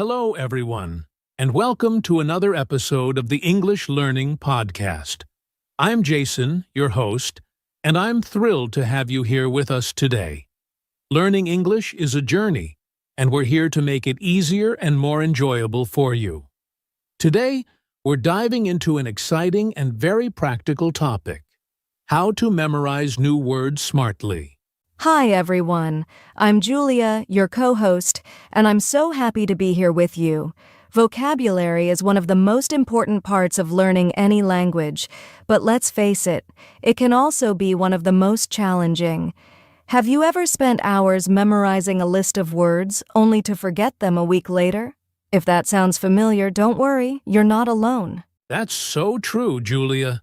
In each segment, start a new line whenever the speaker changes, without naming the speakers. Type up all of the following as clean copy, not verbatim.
Hello, everyone, and welcome to another episode of the English Learning Podcast. I'm Jason, your host, and I'm thrilled to have you here with us today. Learning English is a journey, and we're here to make it easier and more enjoyable for you. Today, we're diving into an exciting and very practical topic: how to memorize new words smartly.
Hi, everyone. I'm Julia, your co-host, and I'm so happy to be here with you. Vocabulary is one of the most important parts of learning any language, but let's face it, it can also be one of the most challenging. Have you ever spent hours memorizing a list of words only to forget them a week later? If that sounds familiar, don't worry, you're not alone.
That's so true, Julia.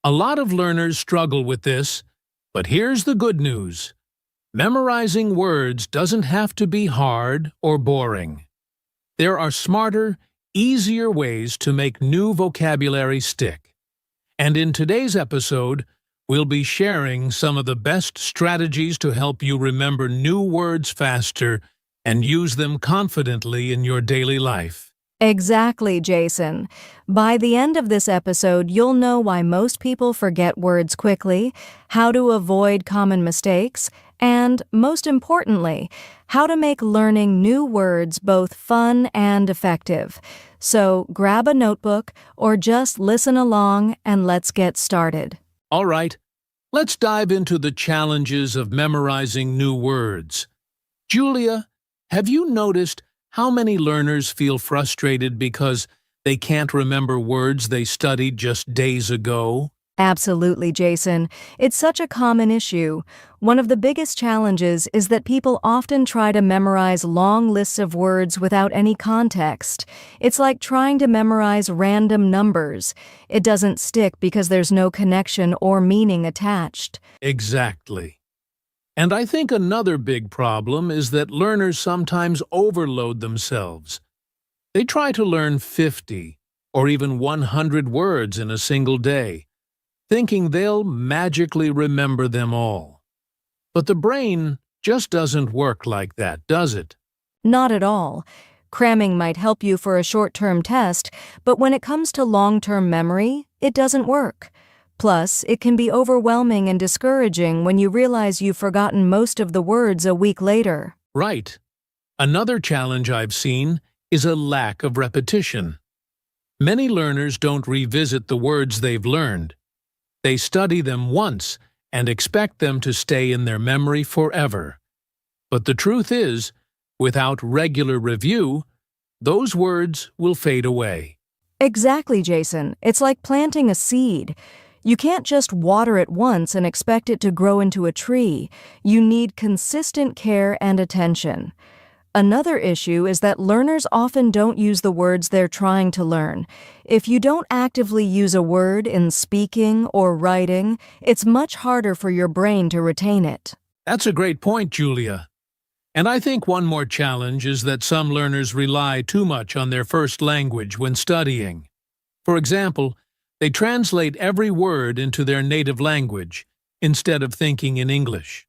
A lot of learners struggle with this, but here's the good news. Memorizing words doesn't have to be hard or boring. There are smarter, easier ways to make new vocabulary stick. And in today's episode, we'll be sharing some of the best strategies to help you remember new words faster and use them confidently in your daily life.
Exactly, Jason. By the end of this episode, you'll know why most people forget words quickly, how to avoid common mistakes, and, most importantly, how to make learning new words both fun and effective. So grab a notebook or just listen along and let's get started.
All right, let's dive into the challenges of memorizing new words. Julia, have you noticed how many learners feel frustrated because they can't remember words they studied just days ago?
Absolutely, Jason. It's such a common issue. One of the biggest challenges is that people often try to memorize long lists of words without any context. It's like trying to memorize random numbers. It doesn't stick because there's no connection or meaning attached.
Exactly. And I think another big problem is that learners sometimes overload themselves. They try to learn 50 or even 100 words in a single day, thinking they'll magically remember them all. But the brain just doesn't work like that, does it?
Not at all. Cramming might help you for a short-term test, but when it comes to long-term memory, it doesn't work. Plus, it can be overwhelming and discouraging when you realize you've forgotten most of the words a week later.
Right. Another challenge I've seen is a lack of repetition. Many learners don't revisit the words they've learned. They study them once and expect them to stay in their memory forever. But the truth is, without regular review, those words will fade away.
Exactly, Jason. It's like planting a seed. You can't just water it once and expect it to grow into a tree. You need consistent care and attention. Another issue is that learners often don't use the words they're trying to learn. If you don't actively use a word in speaking or writing, it's much harder for your brain to retain it.
That's a great point, Julia. And I think one more challenge is that some learners rely too much on their first language when studying. For example, they translate every word into their native language instead of thinking in English.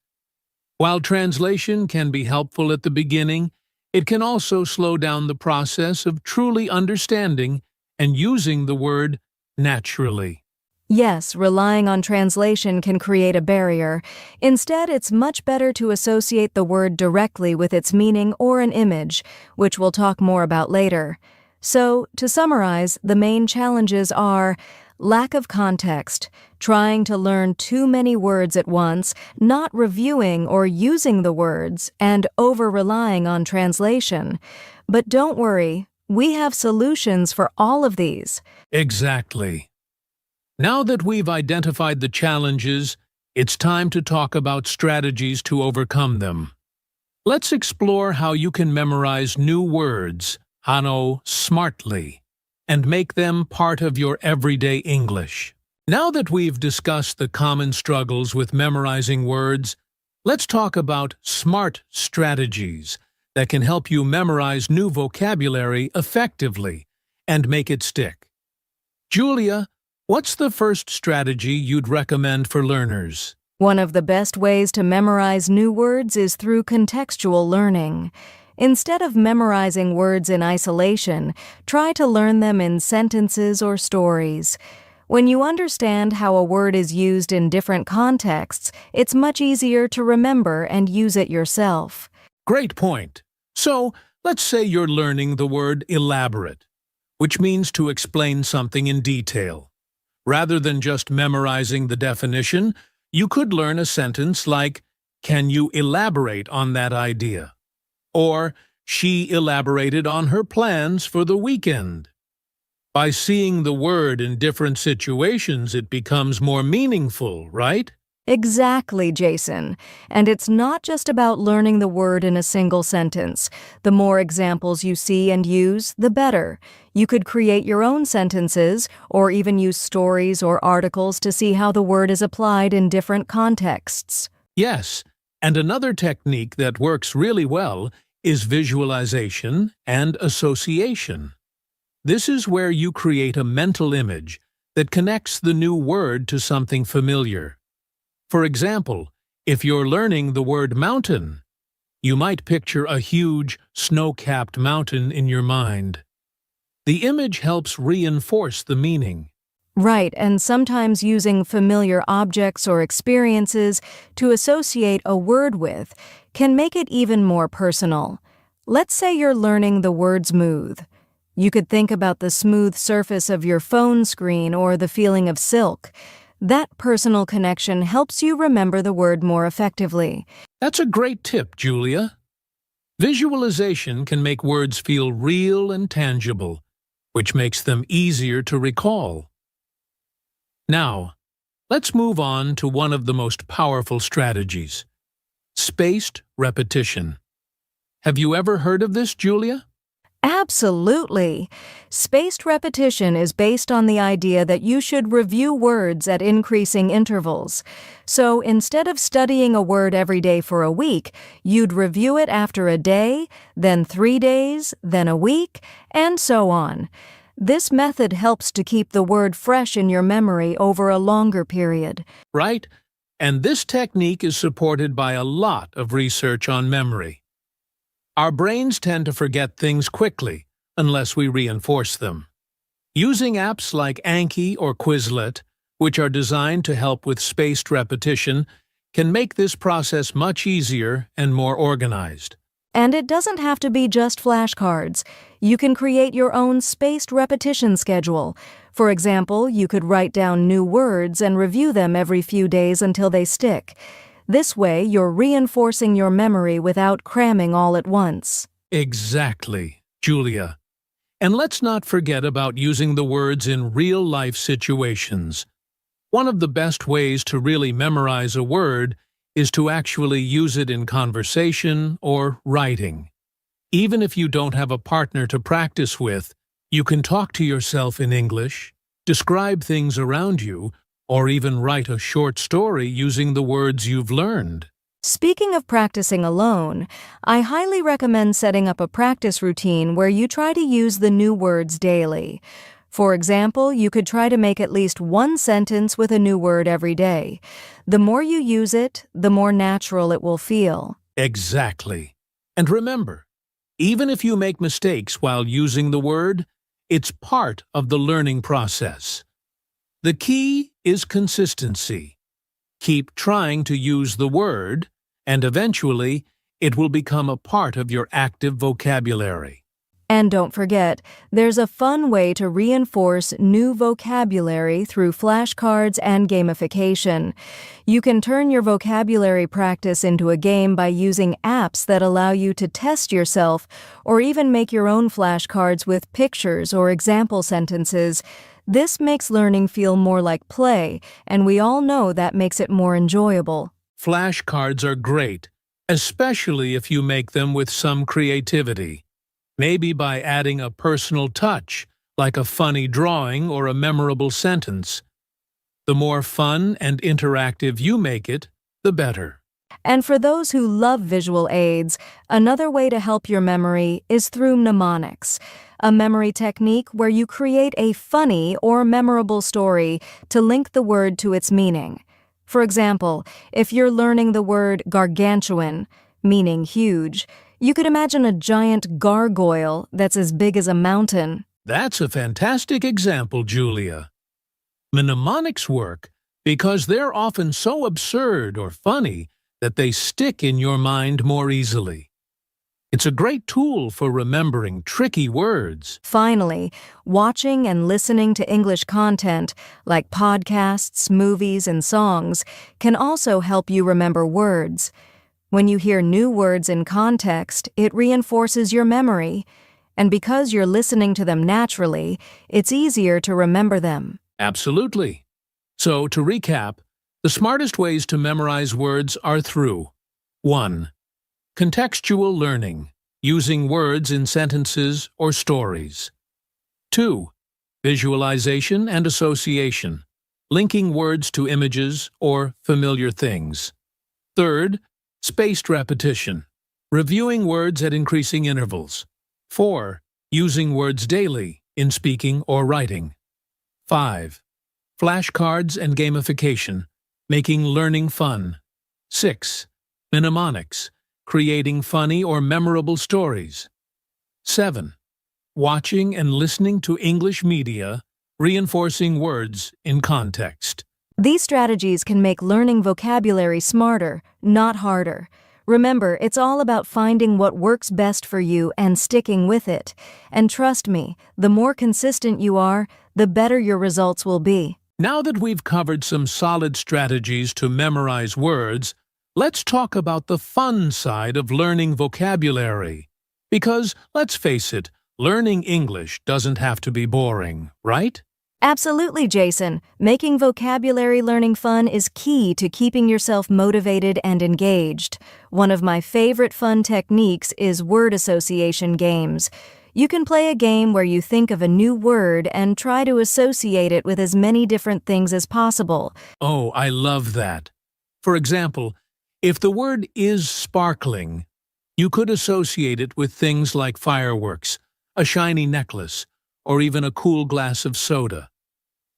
While translation can be helpful at the beginning, it can also slow down the process of truly understanding and using the word naturally.
Yes, relying on translation can create a barrier. Instead, it's much better to associate the word directly with its meaning or an image, which we'll talk more about later. So, to summarize, the main challenges are lack of context, trying to learn too many words at once, not reviewing or using the words, and over-relying on translation. But don't worry, we have solutions for all of these.
Exactly. Now that we've identified the challenges, it's time to talk about strategies to overcome them. Let's explore how you can memorize new words, smartly, and make them part of your everyday English. Now that we've discussed the common struggles with memorizing words, let's talk about smart strategies that can help you memorize new vocabulary effectively and make it stick. Julia, what's the first strategy you'd recommend for learners?
One of the best ways to memorize new words is through contextual learning. Instead of memorizing words in isolation, try to learn them in sentences or stories. When you understand how a word is used in different contexts, it's much easier to remember and use it yourself.
Great point. So, let's say you're learning the word elaborate, which means to explain something in detail. Rather than just memorizing the definition, you could learn a sentence like, "Can you elaborate on that idea?" Or, "She elaborated on her plans for the weekend." By seeing the word in different situations, it becomes more meaningful, right?
Exactly, Jason. And it's not just about learning the word in a single sentence. The more examples you see and use, the better. You could create your own sentences, or even use stories or articles to see how the word is applied in different contexts.
Yes, and another technique that works really well is visualization and association. This is where you create a mental image that connects the new word to something familiar. For example, if you're learning the word mountain, you might picture a huge, snow-capped mountain in your mind. The image helps reinforce the meaning.
Right, and sometimes using familiar objects or experiences to associate a word with can make it even more personal. Let's say you're learning the word smooth. You could think about the smooth surface of your phone screen or the feeling of silk. That personal connection helps you remember the word more effectively.
That's a great tip, Julia. Visualization can make words feel real and tangible, which makes them easier to recall. Now, let's move on to one of the most powerful strategies: spaced repetition. Have you ever heard of this, Julia?
Absolutely. Spaced repetition is based on the idea that you should review words at increasing intervals. So instead of studying a word every day for a week, you'd review it after a day, then 3 days, then a week, and so on. This method helps to keep the word fresh in your memory over a longer period.
Right? And this technique is supported by a lot of research on memory. Our brains tend to forget things quickly unless we reinforce them. Using apps like Anki or Quizlet, which are designed to help with spaced repetition, can make this process much easier and more organized.
And it doesn't have to be just flashcards. You can create your own spaced repetition schedule. For example, you could write down new words and review them every few days until they stick. This way, you're reinforcing your memory without cramming all at once.
Exactly, Julia. And let's not forget about using the words in real-life situations. One of the best ways to really memorize a word is to actually use it in conversation or writing. Even if you don't have a partner to practice with, you can talk to yourself in English, describe things around you, or even write a short story using the words you've learned.
Speaking of practicing alone, I highly recommend setting up a practice routine where you try to use the new words daily. For example, you could try to make at least one sentence with a new word every day. The more you use it, the more natural it will feel.
Exactly. And remember, even if you make mistakes while using the word, it's part of the learning process. The key is consistency. Keep trying to use the word, and eventually, it will become a part of your active vocabulary.
And don't forget, there's a fun way to reinforce new vocabulary through flashcards and gamification. You can turn your vocabulary practice into a game by using apps that allow you to test yourself, or even make your own flashcards with pictures or example sentences. This makes learning feel more like play, and we all know that makes it more enjoyable.
Flashcards are great, especially if you make them with some creativity. Maybe by adding a personal touch, like a funny drawing or a memorable sentence. The more fun and interactive you make it, the better.
And for those who love visual aids, another way to help your memory is through mnemonics, a memory technique where you create a funny or memorable story to link the word to its meaning. For example, if you're learning the word gargantuan, meaning huge, You could imagine a giant gargoyle that's as big as a mountain.
That's a fantastic example, Julia. Mnemonics work because they're often so absurd or funny that they stick in your mind more easily. It's a great tool for remembering tricky words.
Finally, watching and listening to English content, like podcasts, movies, and songs, can also help you remember words. When you hear new words in context, it reinforces your memory. And because you're listening to them naturally, it's easier to remember them.
Absolutely. So, to recap, the smartest ways to memorize words are through 1. Contextual learning, using words in sentences or stories. 2. Visualization and association, linking words to images or familiar things. 3. Spaced repetition, reviewing words at increasing intervals. 4. Using words daily in speaking or writing. 5. Flashcards and gamification, making learning fun. 6. Mnemonics, creating funny or memorable stories. 7. Watching and listening to English media, reinforcing words in context.
These strategies can make learning vocabulary smarter, not harder. Remember, it's all about finding what works best for you and sticking with it. And trust me, the more consistent you are, the better your results will be.
Now that we've covered some solid strategies to memorize words, let's talk about the fun side of learning vocabulary. Because, let's face it, learning English doesn't have to be boring, right?
Absolutely, Jason. Making vocabulary learning fun is key to keeping yourself motivated and engaged. One of my favorite fun techniques is word association games. You can play a game where you think of a new word and try to associate it with as many different things as possible.
Oh, I love that. For example, if the word is sparkling, you could associate it with things like fireworks, a shiny necklace, or even a cool glass of soda.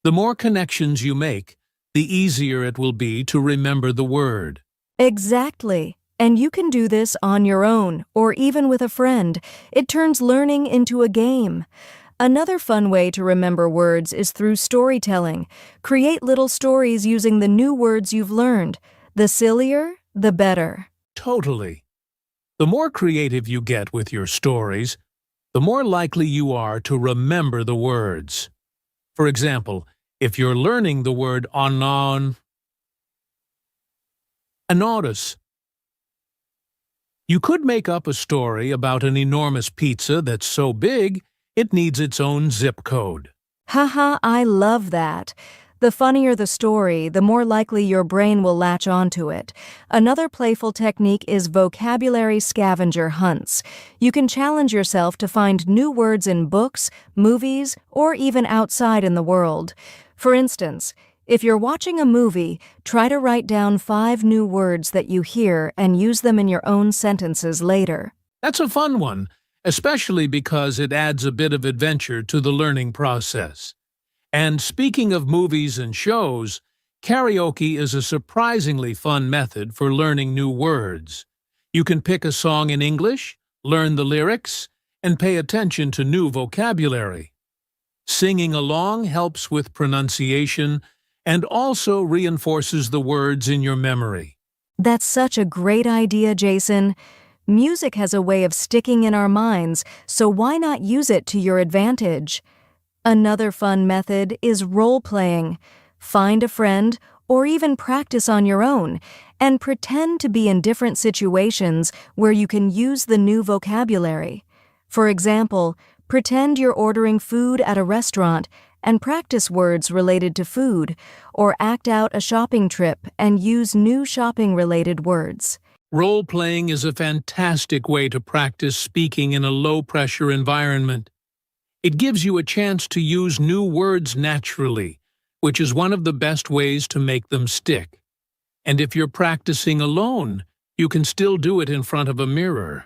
The more connections you make, the easier it will be to remember the word.
Exactly. And you can do this on your own, or even with a friend. It turns learning into a game. Another fun way to remember words is through storytelling. Create little stories using the new words you've learned. The sillier, the better.
Totally. The more creative you get with your stories, the more likely you are to remember the words. For example, if you're learning the word anodus, you could make up a story about an enormous pizza that's so big it needs its own zip code.
Haha, I love that. The funnier the story, the more likely your brain will latch onto it. Another playful technique is vocabulary scavenger hunts. You can challenge yourself to find new words in books, movies, or even outside in the world. For instance, if you're watching a movie, try to write down 5 new words that you hear and use them in your own sentences later.
That's a fun one, especially because it adds a bit of adventure to the learning process. And speaking of movies and shows, karaoke is a surprisingly fun method for learning new words. You can pick a song in English, learn the lyrics, and pay attention to new vocabulary. Singing along helps with pronunciation and also reinforces the words in your memory.
That's such a great idea, Jason. Music has a way of sticking in our minds, so why not use it to your advantage? Another fun method is role-playing. Find a friend, or even practice on your own, and pretend to be in different situations where you can use the new vocabulary. For example, pretend you're ordering food at a restaurant and practice words related to food, or act out a shopping trip and use new shopping-related words.
Role-playing is a fantastic way to practice speaking in a low-pressure environment. It gives you a chance to use new words naturally, which is one of the best ways to make them stick. And if you're practicing alone, you can still do it in front of a mirror.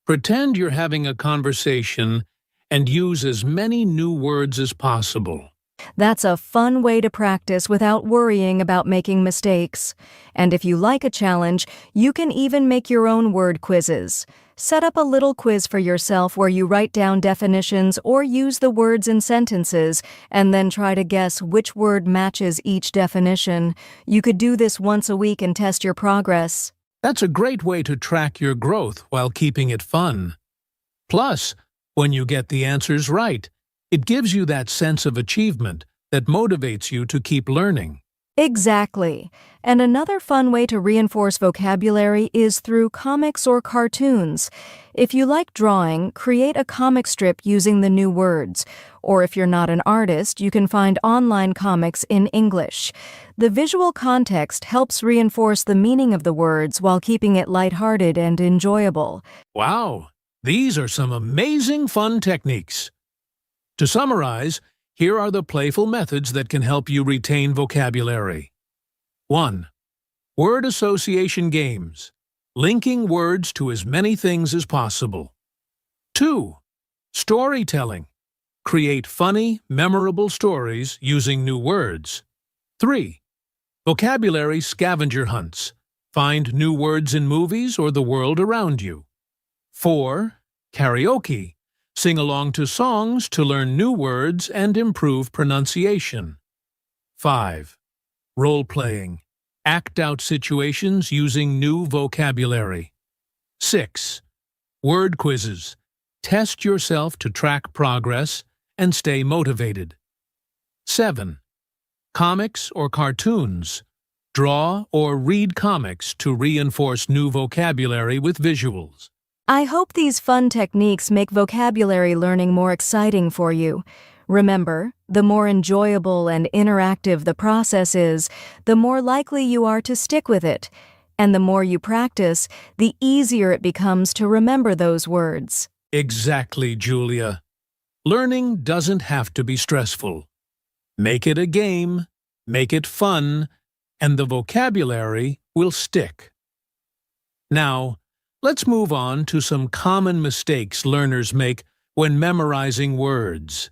Pretend you're having a conversation and use as many new words as possible.
That's a fun way to practice without worrying about making mistakes. And if you like a challenge, you can even make your own word quizzes. Set up a little quiz for yourself where you write down definitions or use the words in sentences, and then try to guess which word matches each definition. You could do this once a week and test your progress.
That's a great way to track your growth while keeping it fun. Plus, when you get the answers right, it gives you that sense of achievement that motivates you to keep learning.
Exactly. And another fun way to reinforce vocabulary is through comics or cartoons. If you like drawing, create a comic strip using the new words. Or if you're not an artist, you can find online comics in English. The visual context helps reinforce the meaning of the words while keeping it lighthearted and enjoyable.
Wow, these are some amazing fun techniques. To summarize, here are the playful methods that can help you retain vocabulary. 1. Word association games, linking words to as many things as possible. 2. Storytelling. Create funny, memorable stories using new words. 3. Vocabulary scavenger hunts. Find new words in movies or the world around you. 4. Karaoke. Sing along to songs to learn new words and improve pronunciation. 5. Role-playing. Act out situations using new vocabulary. 6. Word quizzes. Test yourself to track progress and stay motivated. 7. Comics or cartoons. Draw or read comics to reinforce new vocabulary with visuals.
I hope these fun techniques make vocabulary learning more exciting for you. Remember, the more enjoyable and interactive the process is, the more likely you are to stick with it. And the more you practice, the easier it becomes to remember those words.
Exactly, Julia. Learning doesn't have to be stressful. Make it a game, make it fun, and the vocabulary will stick. Now, let's move on to some common mistakes learners make when memorizing words.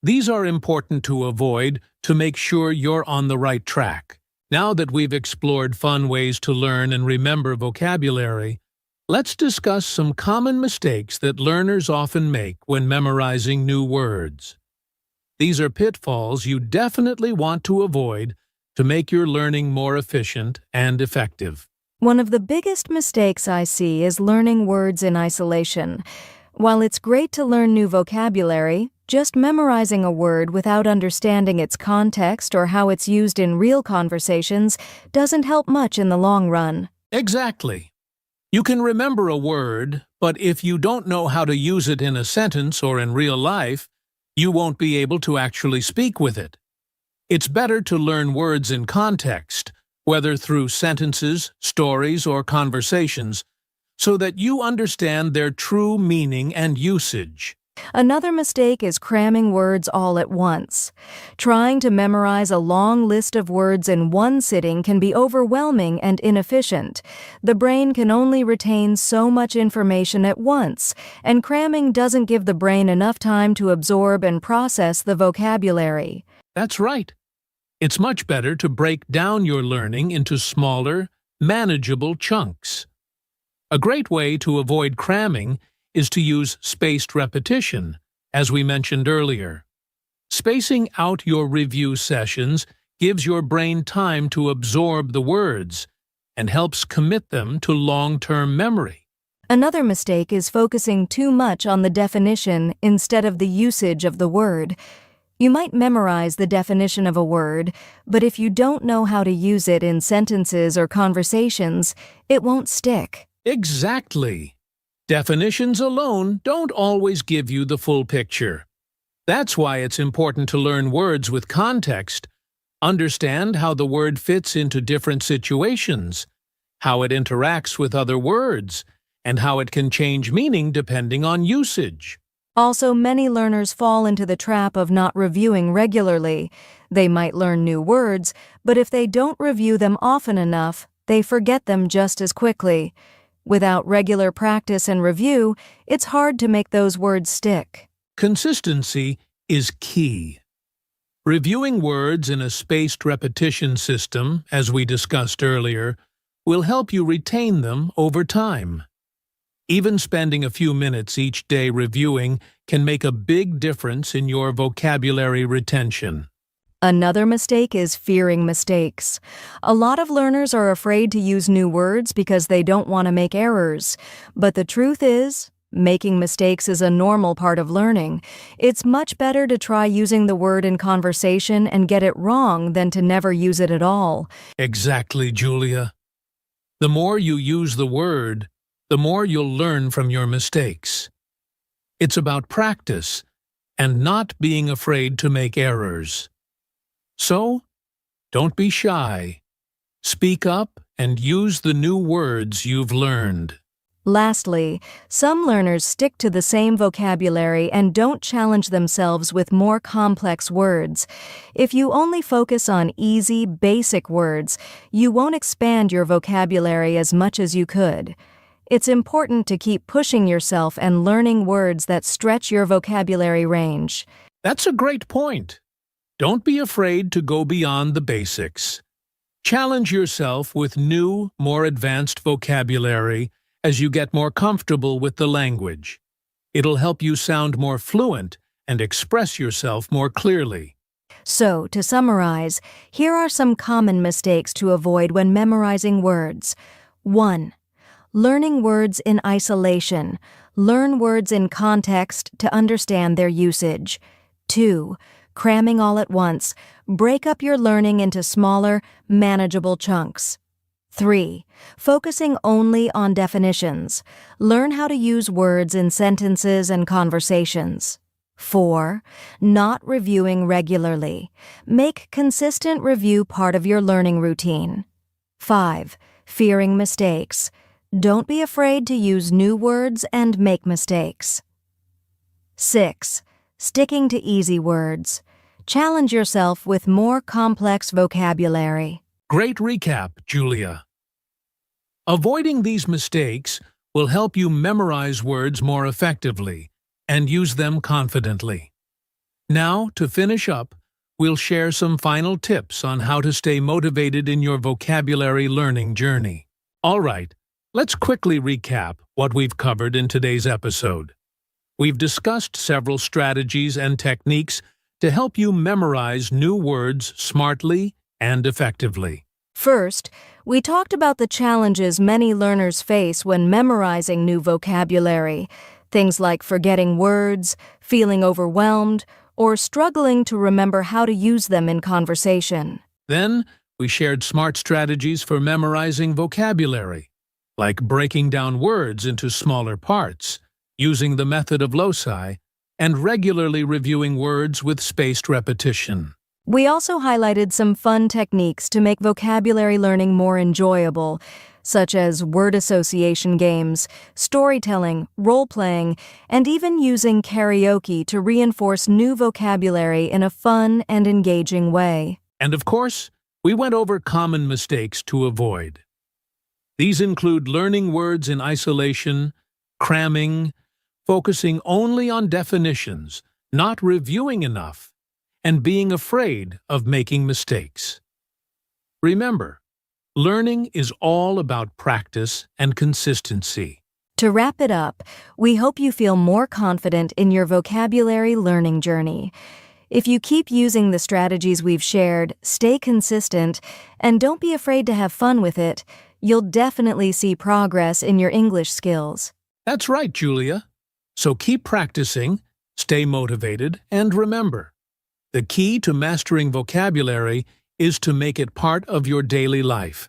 These are important to avoid to make sure you're on the right track. Now that we've explored fun ways to learn and remember vocabulary, let's discuss some common mistakes that learners often make when memorizing new words. These are pitfalls you definitely want to avoid to make your learning more efficient and effective.
One of the biggest mistakes I see is learning words in isolation. While it's great to learn new vocabulary, just memorizing a word without understanding its context or how it's used in real conversations doesn't help much in the long run.
Exactly. You can remember a word, but if you don't know how to use it in a sentence or in real life, you won't be able to actually speak with it. It's better to learn words in context, whether through sentences, stories, or conversations, so that you understand their true meaning and usage.
Another mistake is cramming words all at once. Trying to memorize a long list of words in one sitting can be overwhelming and inefficient. The brain can only retain so much information at once, and cramming doesn't give the brain enough time to absorb and process the vocabulary.
That's right. It's much better to break down your learning into smaller, manageable chunks. A great way to avoid cramming is to use spaced repetition, as we mentioned earlier. Spacing out your review sessions gives your brain time to absorb the words and helps commit them to long-term memory.
Another mistake is focusing too much on the definition instead of the usage of the word. You might memorize the definition of a word, but if you don't know how to use it in sentences or conversations, it won't stick.
Exactly. Definitions alone don't always give you the full picture. That's why it's important to learn words with context, understand how the word fits into different situations, how it interacts with other words, and how it can change meaning depending on usage.
Also, many learners fall into the trap of not reviewing regularly. They might learn new words, but if they don't review them often enough, they forget them just as quickly. Without regular practice and review, it's hard to make those words stick.
Consistency is key. Reviewing words in a spaced repetition system, as we discussed earlier, will help you retain them over time. Even spending a few minutes each day reviewing can make a big difference in your vocabulary retention.
Another mistake is fearing mistakes. A lot of learners are afraid to use new words because they don't want to make errors. But the truth is, making mistakes is a normal part of learning. It's much better to try using the word in conversation and get it wrong than to never use it at all.
Exactly, Julia. The more you use the word, the more you'll learn from your mistakes. It's about practice and not being afraid to make errors. So, don't be shy. Speak up and use the new words you've learned.
Lastly, some learners stick to the same vocabulary and don't challenge themselves with more complex words. If you only focus on easy, basic words, you won't expand your vocabulary as much as you could. It's important to keep pushing yourself and learning words that stretch your vocabulary range.
That's a great point. Don't be afraid to go beyond the basics. Challenge yourself with new, more advanced vocabulary as you get more comfortable with the language. It'll help you sound more fluent and express yourself more clearly.
So, to summarize, here are some common mistakes to avoid when memorizing words. 1. Learning words in isolation. Learn words in context to understand their usage. 2. Cramming all at once. Break up your learning into smaller, manageable chunks. 3. Focusing only on definitions. Learn how to use words in sentences and conversations. 4. Not reviewing regularly. Make consistent review part of your learning routine. 5. Fearing mistakes. Don't be afraid to use new words and make mistakes. 6. Sticking to easy words. Challenge yourself with more complex vocabulary.
Great recap, Julia. Avoiding these mistakes will help you memorize words more effectively and use them confidently. Now, to finish up, we'll share some final tips on how to stay motivated in your vocabulary learning journey. All right, let's quickly recap what we've covered in today's episode. We've discussed several strategies and techniques to help you memorize new words smartly and effectively.
First, we talked about the challenges many learners face when memorizing new vocabulary, things like forgetting words, feeling overwhelmed, or struggling to remember how to use them in conversation.
Then, we shared smart strategies for memorizing vocabulary, like breaking down words into smaller parts, using the method of loci, and regularly reviewing words with spaced repetition.
We also highlighted some fun techniques to make vocabulary learning more enjoyable, such as word association games, storytelling, role-playing, and even using karaoke to reinforce new vocabulary in a fun and engaging way.
And of course, we went over common mistakes to avoid. These include learning words in isolation, cramming, focusing only on definitions, not reviewing enough, and being afraid of making mistakes. Remember, learning is all about practice and consistency.
To wrap it up, we hope you feel more confident in your vocabulary learning journey. If you keep using the strategies we've shared, stay consistent, and don't be afraid to have fun with it, you'll definitely see progress in your English skills.
That's right, Julia. So keep practicing, stay motivated, and remember, the key to mastering vocabulary is to make it part of your daily life.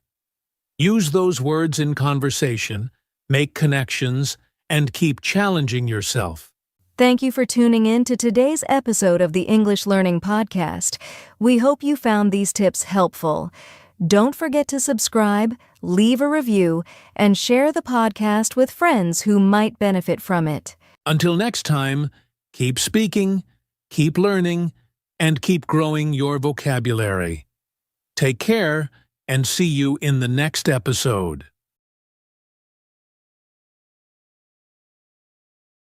Use those words in conversation, make connections, and keep challenging yourself.
Thank you for tuning in to today's episode of the English Learning Podcast. We hope you found these tips helpful. Don't forget to subscribe, leave a review, and share the podcast with friends who might benefit from it.
Until next time, keep speaking, keep learning, and keep growing your vocabulary. Take care, and see you in the next episode.